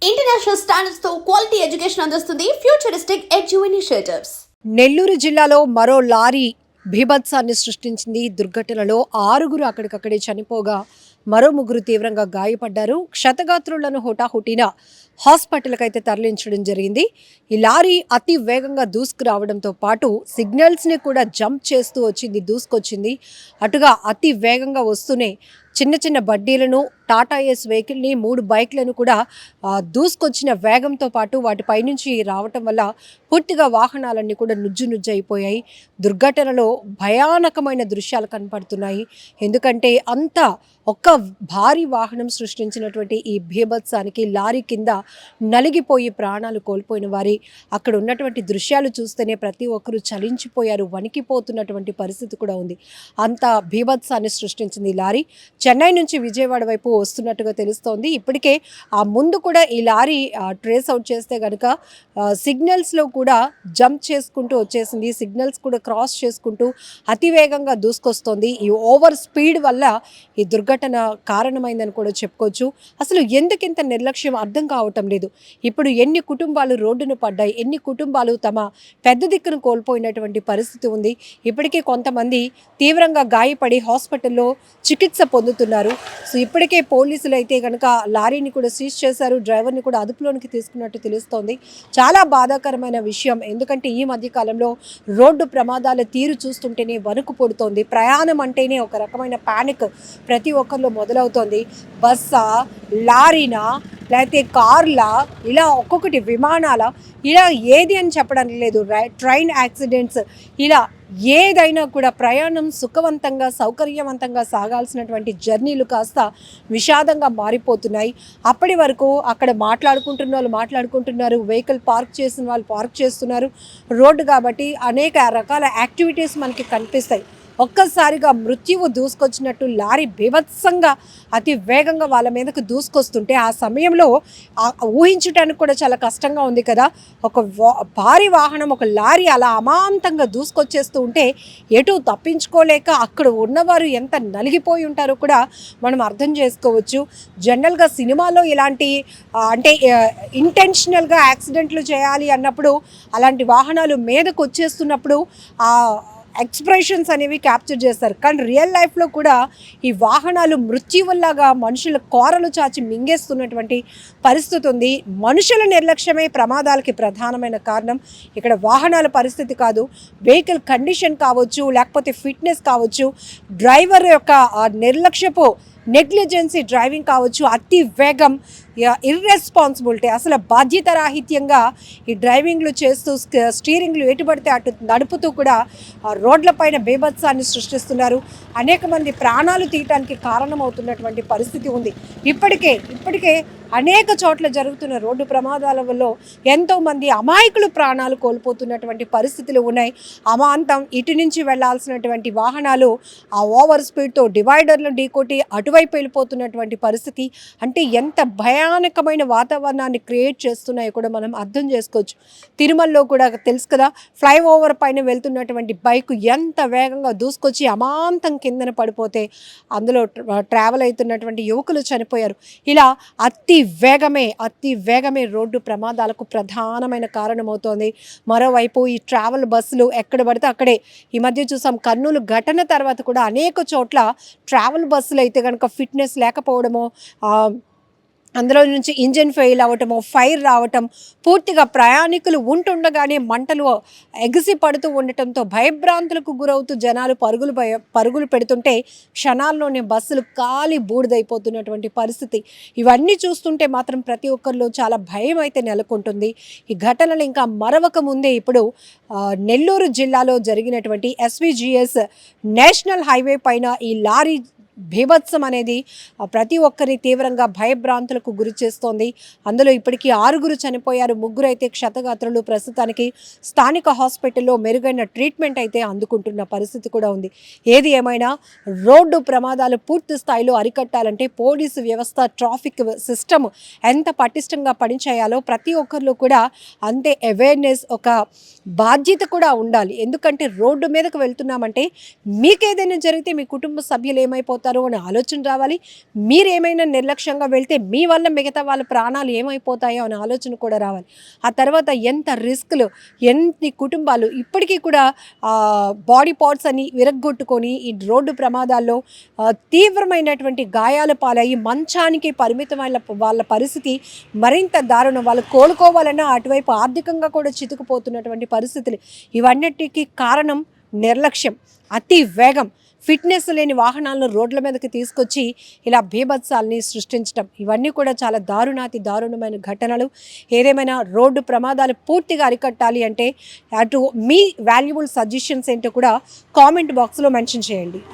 International standards తో quality education అందిస్తుంది futuristic edu initiatives. Nellore జిల్లాలో మరో లారీ బీభత్సాన్ని సృష్టించింది. దుర్ఘటనలో 6 అక్కడికక్కడే చనిపోగా మరో 3 తీవ్రంగా గాయపడ్డారు. క్షతగాత్రులను హుటాహుటిన హాస్పిటల్కి అయితే తరలించడం జరిగింది. ఈ లారీ అతి వేగంగా దూసుకురావడంతో పాటు సిగ్నల్స్ని కూడా జంప్ చేస్తూ దూసుకొచ్చింది. అటుగా అతి వేగంగా వస్తూనే చిన్న చిన్న బడ్డీలను, టాటా ఏస్ వెహికల్ని, 3 బైక్లను కూడా దూసుకొచ్చిన వేగంతో పాటు వాటిపై నుంచి రావటం వల్ల పూర్తిగా వాహనాలన్నీ కూడా నుజ్జు అయిపోయాయి. దుర్ఘటనలో భయానకమైన దృశ్యాలు కనపడుతున్నాయి. ఎందుకంటే అంత ఒక్క భారీ వాహనం సృష్టించినటువంటి ఈ బీభత్సానికి లారీ కింద నలిగిపోయి ప్రాణాలు కోల్పోయిన వారి అక్కడ ఉన్నటువంటి దృశ్యాలు చూస్తేనే ప్రతి ఒక్కరూ చలించిపోయారు, వణికిపోతున్నటువంటి పరిస్థితి కూడా ఉంది. అంత బీభత్సాన్ని సృష్టించింది ఈ లారీ. చెన్నై నుంచి విజయవాడ వైపు వస్తున్నట్టుగా తెలుస్తోంది. ఇప్పటికే ఆ ముందు కూడా ఈ లారీ ట్రేస్ అవుట్ చేస్తే కనుక సిగ్నల్స్లో కూడా జంప్ చేసుకుంటూ వచ్చేసింది. సిగ్నల్స్ కూడా క్రాస్ చేసుకుంటూ అతివేగంగా దూసుకొస్తోంది. ఈ ఓవర్ స్పీడ్ వల్ల ఈ దుర్ఘటన కారణమైందని కూడా చెప్పుకోవచ్చు. అసలు ఎందుకింత నిర్లక్ష్యం అర్థం కావటం లేదు. ఇప్పుడు ఎన్ని కుటుంబాలు రోడ్డును పడ్డాయి, ఎన్ని కుటుంబాలు తమ పెద్ద దిక్కును కోల్పోయినటువంటి పరిస్థితి ఉంది. ఇప్పటికే కొంతమంది తీవ్రంగా గాయపడి హాస్పిటల్లో చికిత్స పొందుతున్నారు. సో ఇప్పటికే పోలీసులు అయితే కనుక లారీని కూడా సీజ్ చేశారు, డ్రైవర్ని కూడా అదుపులోనికి తీసుకున్నట్టు తెలుస్తోంది. చాలా బాధాకరమైన విషయం. ఎందుకంటే ఈ మధ్య కాలంలో రోడ్డు ప్రమాదాల తీరు చూస్తుంటేనే వణుకు పుడుతోంది. ప్రయాణం అంటేనే ఒక రకమైన ప్యానిక్ ప్రతి ఒక్కరిలో మొదలవుతోంది. బస్సా, లారీనా, లేకపోతే కార్లా, ఇలా ఒక్కొక్కటి విమానాల, ఇలా ఏది అని చెప్పడానికి లేదు. ట్రైన్ యాక్సిడెంట్స్, ఇలా ఏదైనా కూడా ప్రయాణం సుఖవంతంగా సౌకర్యవంతంగా సాగాల్సినటువంటి జర్నీలు కాస్త విషాదంగా మారిపోతున్నాయి. అప్పటి వరకు అక్కడ మాట్లాడుకుంటున్న వాళ్ళు మాట్లాడుకుంటున్నారు, వెహికల్ పార్క్ చేసిన వాళ్ళు పార్క్ చేస్తున్నారు. రోడ్డు కాబట్టి అనేక రకాల యాక్టివిటీస్ మనకి కనిపిస్తాయి. ఒక్కసారిగా మృత్యువు దూసుకొచ్చినట్టు లారీ బీభత్సంగా అతి వేగంగా వాళ్ళ మీదకు దూసుకొస్తుంటే ఆ సమయంలో ఊహించడానికి కూడా చాలా కష్టంగా ఉంది కదా. ఒక భారీ వాహనం, ఒక లారీ అలా అమాంతంగా దూసుకొచ్చేస్తూ ఉంటే ఎటు తప్పించుకోలేక అక్కడ ఉన్నవారు ఎంత నలిగిపోయి ఉంటారో కూడా మనం అర్థం చేసుకోవచ్చు. జనరల్గా సినిమాలో ఇలాంటి అంటే ఇంటెన్షనల్గా యాక్సిడెంట్లు చేయాలి అన్నప్పుడు అలాంటి వాహనాలు మీదకు వచ్చేస్తున్నప్పుడు ఎక్స్ప్రెషన్స్ అనేవి క్యాప్చర్ చేస్తారు. కానీ రియల్ లైఫ్లో కూడా ఈ వాహనాలు మృత్యువుల్లాగా మనుషుల కోరలు చాచి మింగేస్తున్నటువంటి పరిస్థితి ఉంది. మనుషుల నిర్లక్ష్యమే ప్రమాదాలకి ప్రధానమైన కారణం. ఇక్కడ వాహనాల పరిస్థితి కాదు, వెహికల్ కండిషన్ కావచ్చు, లేకపోతే ఫిట్నెస్ కావచ్చు, డ్రైవర్ యొక్క నిర్లక్ష్యపు నెగ్లిజెన్సీ డ్రైవింగ్ కావచ్చు, అతి వేగం, ఇర్రెస్పాన్సిబిలిటీ, అసలు బాధ్యతారాహిత్యంగా ఈ డ్రైవింగ్లు చేస్తూ స్టీరింగ్లు ఎటుపడితే అటు నడుపుతూ కూడా రోడ్లపైన బీభత్సాన్ని సృష్టిస్తున్నారు. అనేక మంది ప్రాణాలు తీయటానికి కారణమవుతున్నటువంటి పరిస్థితి ఉంది. ఇప్పటికే అనేక చోట్ల జరుగుతున్న రోడ్డు ప్రమాదాల వల్ల ఎంతోమంది అమాయకులు ప్రాణాలు కోల్పోతున్నటువంటి పరిస్థితులు ఉన్నాయి. అమాంతం ఇటు నుంచి వెళ్లాల్సినటువంటి వాహనాలు ఆ ఓవర్ స్పీడ్తో డివైడర్లు ఢీకొట్టి అటువైపు వెళ్ళిపోతున్నటువంటి పరిస్థితి. అంటే ఎంత భయానకమైన వాతావరణాన్ని క్రియేట్ చేస్తున్నాయో కూడా మనం అర్థం చేసుకోవచ్చు. తిరుమలలో కూడా తెలుసు కదా, ఫ్లైఓవర్ పైన వెళ్తున్నటువంటి బైక్ ఎంత వేగంగా దూసుకొచ్చి అమాంతం కిందన పడిపోతే అందులో ట్రావెల్ అవుతున్నటువంటి యువకులు చనిపోయారు. ఇలా అతి వేగమే రోడ్డు ప్రమాదాలకు ప్రధానమైన కారణమవుతోంది. మరోవైపు ఈ ట్రావెల్ బస్సులు ఎక్కడ పడితే అక్కడే, ఈ మధ్య చూసాం కర్నూలు ఘటన తర్వాత కూడా అనేక చోట్ల ట్రావెల్ బస్సులు అయితే కనుక ఫిట్నెస్ లేకపోవడమో, అందులో నుంచి ఇంజిన్ ఫెయిల్ అవ్వటము, ఫైర్ రావటం, పూర్తిగా ప్రయాణికులు ఉంటుండగానే మంటలు ఎగిసి పడుతూ ఉండటంతో భయభ్రాంతులకు గురవుతూ జనాలు పరుగులు పెడుతుంటే క్షణాల్లోనే బస్సులు కాలి బూడిదైపోతున్నటువంటి పరిస్థితి. ఇవన్నీ చూస్తుంటే మాత్రం ప్రతి ఒక్కరిలో చాలా భయం అయితే నెలకొంటుంది. ఈ ఘటనలు ఇంకా మరవక ముందే ఇప్పుడు నెల్లూరు జిల్లాలో జరిగినటువంటి ఎస్విజిఎస్ నేషనల్ హైవే పైన ఈ లారీ బీభత్సం అనేది ప్రతి ఒక్కరి తీవ్రంగా భయభ్రాంతులకు గురి చేస్తోంది. అందులో ఇప్పటికీ 6 చనిపోయారు, 3 అయితే క్షతగాత్రులు. ప్రస్తుతానికి స్థానిక హాస్పిటల్లో మెరుగైన ట్రీట్మెంట్ అయితే అందుకుంటున్న పరిస్థితి కూడా ఉంది. ఏది ఏమైనా రోడ్డు ప్రమాదాలు పూర్తి స్థాయిలో అరికట్టాలంటే పోలీసు వ్యవస్థ, ట్రాఫిక్ సిస్టమ్ ఎంత పటిష్టంగా పనిచేయాలో ప్రతి ఒక్కరిలో కూడా అంతే అవేర్నెస్, ఒక బాధ్యత కూడా ఉండాలి. ఎందుకంటే రోడ్డు మీదకు వెళ్తున్నామంటే మీకేదైనా జరిగితే మీ కుటుంబ సభ్యులు ఏమైపోతారు, అయిపోతారు అనే ఆలోచన రావాలి. మీరేమైనా నిర్లక్ష్యంగా వెళ్తే మీ వల్ల మిగతా వాళ్ళ ప్రాణాలు ఏమైపోతాయో అనే ఆలోచన కూడా రావాలి. ఆ తర్వాత ఎంత రిస్క్లు, ఎన్ని కుటుంబాలు ఇప్పటికీ కూడా బాడీ పార్ట్స్ అని విరగ్గొట్టుకొని ఈ రోడ్డు ప్రమాదాల్లో తీవ్రమైనటువంటి గాయాల పాలయ్యి మంచానికి పరిమితమైన వాళ్ళ పరిస్థితి మరింత దారుణం. వాళ్ళు కోలుకోవాలన్నా అటువైపు ఆర్థికంగా కూడా చితుకుపోతున్నటువంటి పరిస్థితులు. ఇవన్నిటికీ కారణం నిర్లక్ష్యం, అతి వేగం, ఫిట్నెస్ లేని వాహనాలను రోడ్ల మీదకి తీసుకొచ్చి ఇలా బీభత్సాలని సృష్టించడం, ఇవన్నీ కూడా చాలా దారుణాతి దారుణమైన ఘటనలు. ఏదేమైనా రోడ్డు ప్రమాదాలు పూర్తిగా అరికట్టాలి అంటే అటు మీ వాల్యుబుల్ సజెషన్స్ ఏంటో కూడా కామెంట్ బాక్స్లో మెన్షన్ చేయండి.